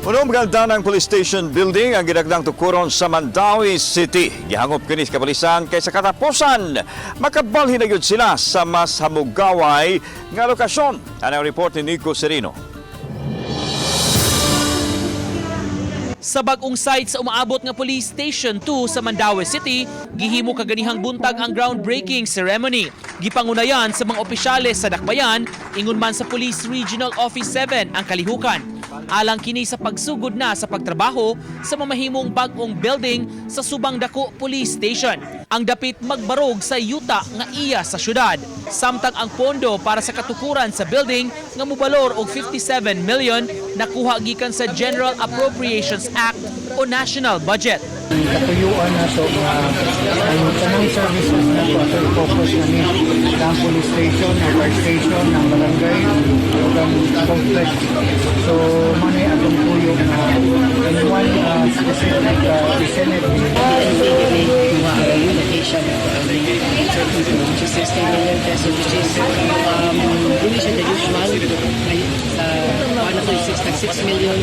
Unong maganda ng police station building ang ginagdang tukuron sa Mandaue City. Gihangop kini sa kapulisan kay sa katapusan makabalhin na gyud sila sa mas hamugaway nga lokasyon. Ano ang report ni Nico Serino? Sa bag-ong site sa umaabot nga Police Station 2 sa Mandaue City, gihimo kaganihang buntag ang groundbreaking ceremony. Gipangunayan sa mga opisyales sa dakbayan, ingon man sa Police Regional Office 7 ang kalihukan. Alang kini sa pagsugod na sa pagtrabaho sa mamahimong bag-ong building sa Subang Dako Police Station. Ang dapit magbarog sa yuta nga iya sa syudad. Samtang ang pondo para sa katukuran sa building nga mobalor og 57 million nakuha gikan sa General Appropriations Act o National Budget. Katuyuan na ito ang tanong services na ito at focus na ng police station, ng fire station, ng barangay, ng complex. So, manay atong tuyo na in one specific Senate. Location which is 60 million pesos, which is really siya the usual. One of those 6 million,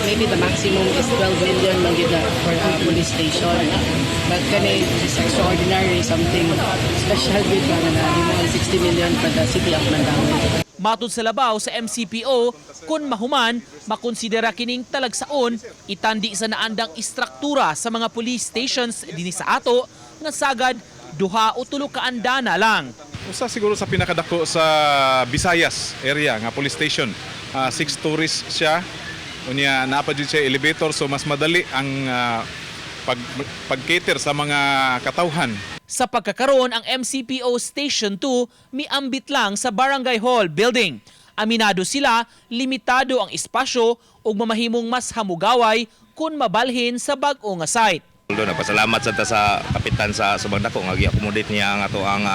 maybe the maximum is 12 million lang yun for a police station. But kani is extraordinary, something special with na 60 million for the city of Mandaue. Matud sa labaw sa MCPO, kung mahuman, makonsidera kining talagsaon, itandi sa naandang istruktura sa mga police stations dinhi sa ato, nga sagad duha o tulo ka andana lang. Usa siguro sa pinakadako sa Visayas area nga police station. 6 stories siya. Unya naapa jud siya elevator so mas madali ang pag-cater sa mga katawhan. Sa pagkakaroon ang MCPO Station 2 miambit lang sa Barangay Hall building. Aminado sila, limitado ang espasyo ug mamahimong mas hamugaway kung mabalhin sa bag-o nga site. Napasalamat sa kapitan sa Subang Dako nga gi-accommodate niya ang ato ang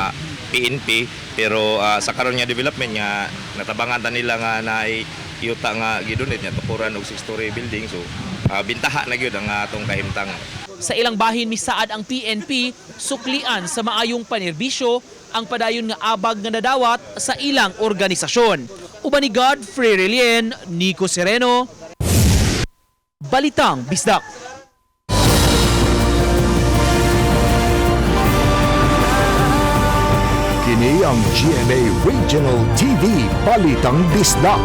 PNP pero sa karon nga development nga natabangan ta nila nga naay yuta nga gidonate niya tukuran og 6-story building so bintaha na gyud ang atong kahimtang. Sa ilang bahin misaad ang PNP suklian sa maayong panerbisyo ang padayon nga abag nga nadawat sa ilang organisasyon. Uban ni Godfrey Relien, Nico Sereno, Balitang Bisdak. Kini ang GMA Regional TV Balitang Bisdak.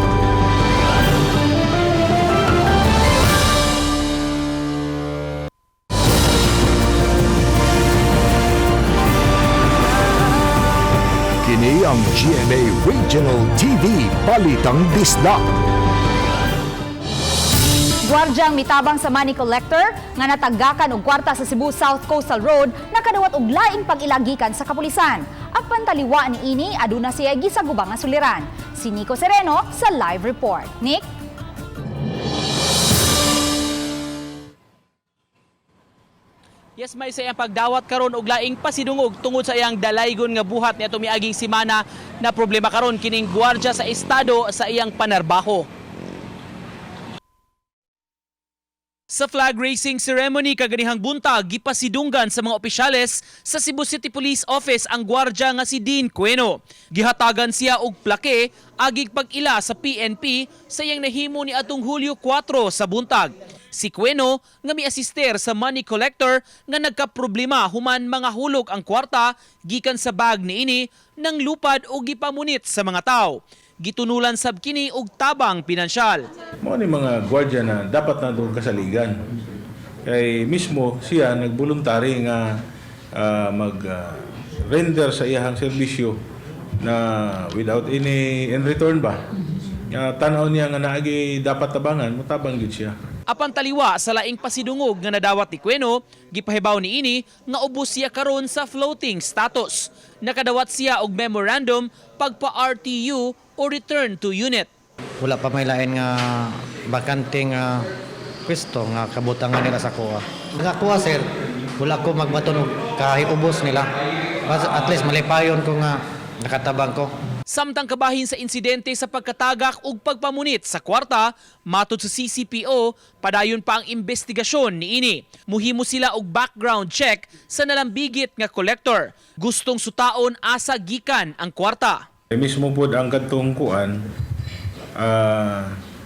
Kini ang GMA Regional TV Balitang Bisdak. Gwardyang mitabang sa money collector nga natagakan og kwarta sa Cebu South Coastal Road nakadawat og laing pag-ilagikan sa kapulisan. Ang pantaliwa ni ini aduna siya gisagubang nga suliran. Si Nico Sereno sa live report. Nick? Yes, may sa iyang pagdawat karon og laing pasidungog tungod sa iyang dalaygon nga buhat niadto miaging semana na problema karon kining gwardya sa estado sa iyang panarbaho. Sa flag raising ceremony kaganihang buntag gipasidunggan sa mga opisyales sa Cebu City Police Office ang gwardya nga si Dean Queno. Gihatagan siya og plake agig pag-ila sa PNP sa iyang nahimo ni atong Hulyo 4 sa buntag. Si Queno nga miasister sa money collector nga nagkaproblema human mga hulog ang kwarta gikan sa bag niini nang lupad o gipamunit sa mga tao. Gitunulan sab kini og tabang pinansyal. Mao ni mga gwardiya na dapat na doon kasaligan. Kay mismo siya nagvoluntary nga mag-render sa iyang serbisyo na without any in return ba. Tanaw niya nga naagi dapat tabangan, mutabang gid siya. Apan taliwa sa laing pasidungog nga nadawat ni Queno, gipahibaw ni ini nga ubos siya karon sa floating status. Nakadawat siya og memorandum pagpa-RTU o return to unit. Wala pa may lain nga bakanting pwesto nga kabutangan nila sa kuha. Nakakuha sir, wala ko magmatunog kahit ubos nila. At least malipayon ko nga nakatabang ko. Samtang kabahin sa insidente sa pagkatagak ug pagpamunit sa kwarta, matud sa CCPO, padayon pa ang investigasyon niini. Muhimo sila og background check sa nalambigit nga collector. Gustong sutaon asa gikan ang kwarta. Mismo po ang kantong kuan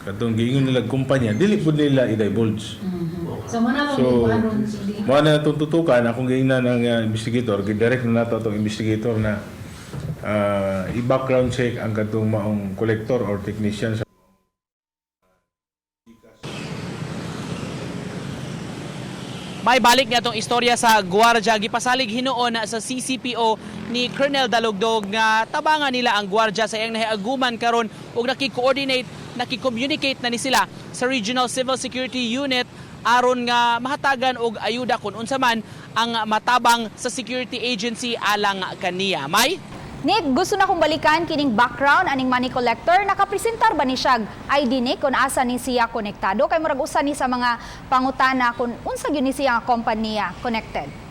katong giingon nila kumpanya dili pud nila i-divulge. So, mana So, mo na tututukan akong giingnan ng investigator, gidirect na nato atong investigator na i-background check ang katong maong collector or technician sa May balik nga itong istorya sa gwardya. Gipasalig hinuon sa CCPO ni Colonel Dalugdog nga tabangan nila ang gwardya sa iyang nahiaguman karon ug naki-coordinate, naki-communicate na ni sila sa Regional Civil Security Unit aron nga mahatagan og ayuda kun unsa man ang matabang sa security agency alang kaniya. May Nick, gusto na kong balikan kining background aning money collector. Nakapresentar ba ni siya ID Nick kung asa ni siya konektado? Kay murag usa ni sa mga pangutana kung unsa gyud ni siya nga kompanya connected.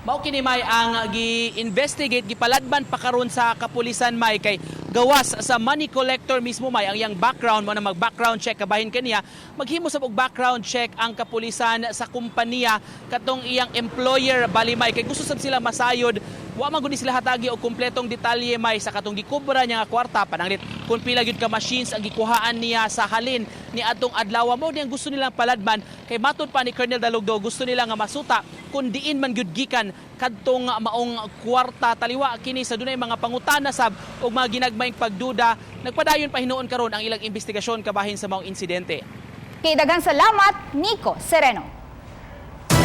mao kini may ang gi-investigate gipaladban pa karon sa kapulisan may kay gawas sa money collector mismo may ang iyang background mo na mag-background check kabahin kaniya maghimo sa og background check ang kapulisan sa kumpanya katong iyang employer bali may kay gusto sad sila masayod wa man gud sila hatagi og kumpletong detalye may sa katong gikubra niya nga kwarta pananglit kung pila gyud ka machines ang gikuhaan niya sa halin ni atong adlaw mo diyang gusto nilang paladman kay matud pa ni Colonel Dalugdog gusto nila nga masuta kung diin man gyud gikan kadtong maong kwarta taliwa kini sa dunay mga pangutana sab og mga ginagmayng pagduda nagpadayon pa hinuon karon ang ilang investigasyon kabahin sa maong insidente. Kay daghang salamat, Nico Sereno.